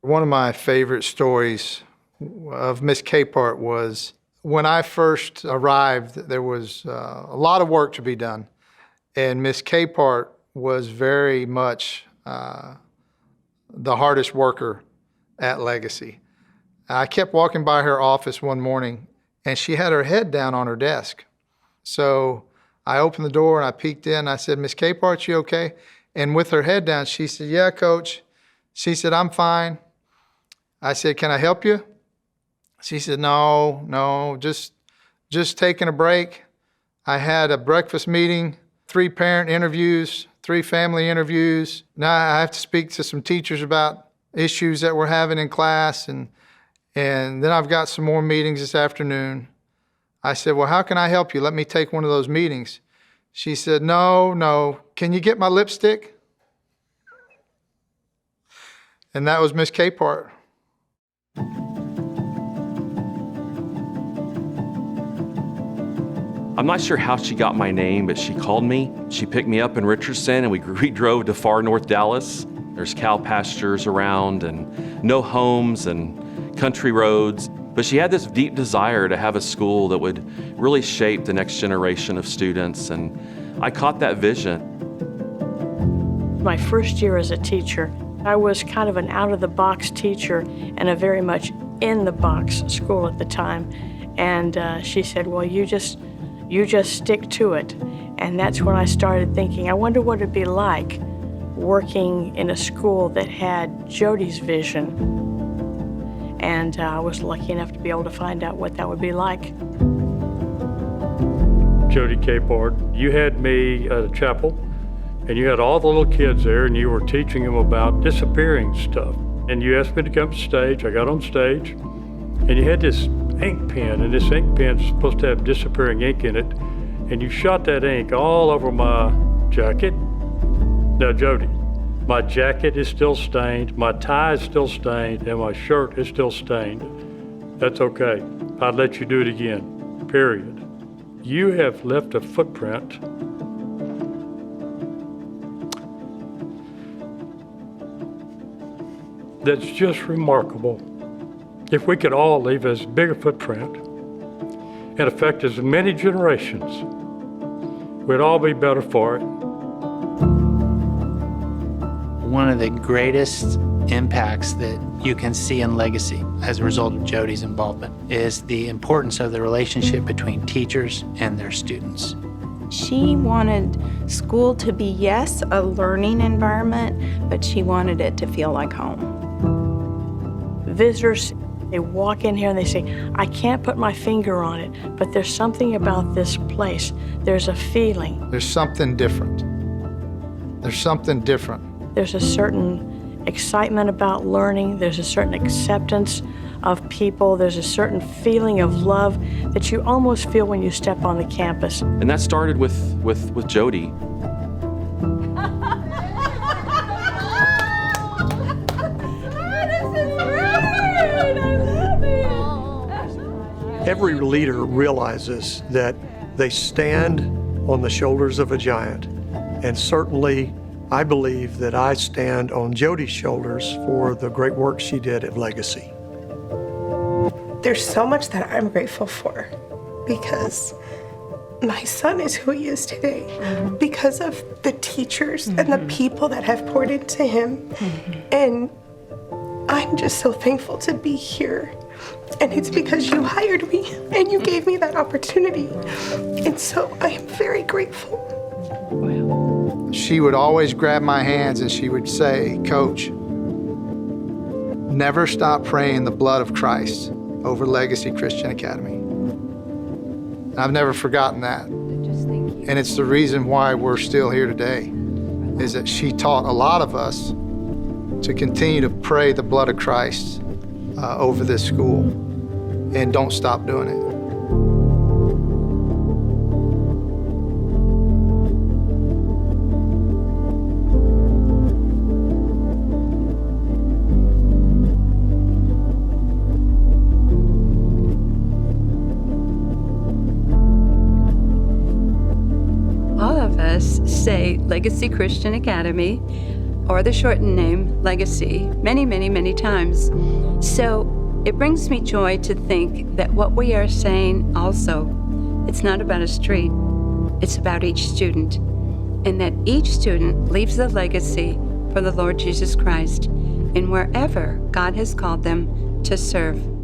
One of my favorite stories of Miss Capehart was when I first arrived, there was a lot of work to be done. And Miss Capehart was very much the hardest worker at Legacy. I kept walking by her office one morning, and she had her head down on her desk. So I opened the door and I peeked in. I said, "Miss Capehart, you okay?" And with her head down, she said, "Yeah, Coach." She said, "I'm fine." I said, "Can I help you?" She said, No, just taking a break. I had a breakfast meeting, 3 parent interviews, 3 family interviews. Now I have to speak to some teachers about issues that we're having in class, and then I've got some more meetings this afternoon. I said, "Well, how can I help you? Let me take one of those meetings." She said, No, can you get my lipstick?" And that was Miss Capehart. I'm not sure how she got my name, but she called me. She picked me up in Richardson, and we drove to far north Dallas. There's cow pastures around and no homes and country roads. But she had this deep desire to have a school that would really shape the next generation of students, and I caught that vision. My first year as a teacher, I was kind of an out-of-the-box teacher and a very much in-the-box school at the time. And she said, "Well, you just stick to it." And that's when I started thinking, I wonder what it'd be like working in a school that had Jody's vision. And I was lucky enough to be able to find out what that would be like. Jody Capehart, you had me at a chapel, and you had all the little kids there, and you were teaching them about disappearing stuff. And you asked me to come to stage. I got on stage, and you had this ink pen, and this ink pen is supposed to have disappearing ink in it, and you shot that ink all over my jacket. Now, Jody, my jacket is still stained, my tie is still stained, and my shirt is still stained. That's okay. I'd let you do it again, period. You have left a footprint that's just remarkable. If we could all leave as big a footprint and affect as many generations, we'd all be better for it. One of the greatest impacts that you can see in Legacy as a result of Jody's involvement is the importance of the relationship between teachers and their students. She wanted school to be, yes, a learning environment, but she wanted it to feel like home. Visitors, they walk in here and they say, "I can't put my finger on it, but there's something about this place. There's a feeling." There's something different. There's something different. There's a certain excitement about learning. There's a certain acceptance of people. There's a certain feeling of love that you almost feel when you step on the campus. And that started with Jody. Every leader realizes that they stand on the shoulders of a giant, and certainly I believe that I stand on Jody's shoulders for the great work she did at Legacy. There's so much that I'm grateful for because my son is who he is today because of the teachers and the people that have poured into him. And I'm just so thankful to be here. And it's because you hired me and you gave me that opportunity. And so I am very grateful. She would always grab my hands and she would say, "Coach, never stop praying the blood of Christ over Legacy Christian Academy." And I've never forgotten that. And it's the reason why we're still here today, is that she taught a lot of us to continue to pray the blood of Christ over this school, and don't stop doing it. All of us say Legacy Christian Academy or the shortened name, Legacy, many, many, many times. So it brings me joy to think that what we are saying also, it's not about a street, it's about each student, and that each student leaves a legacy for the Lord Jesus Christ in wherever God has called them to serve.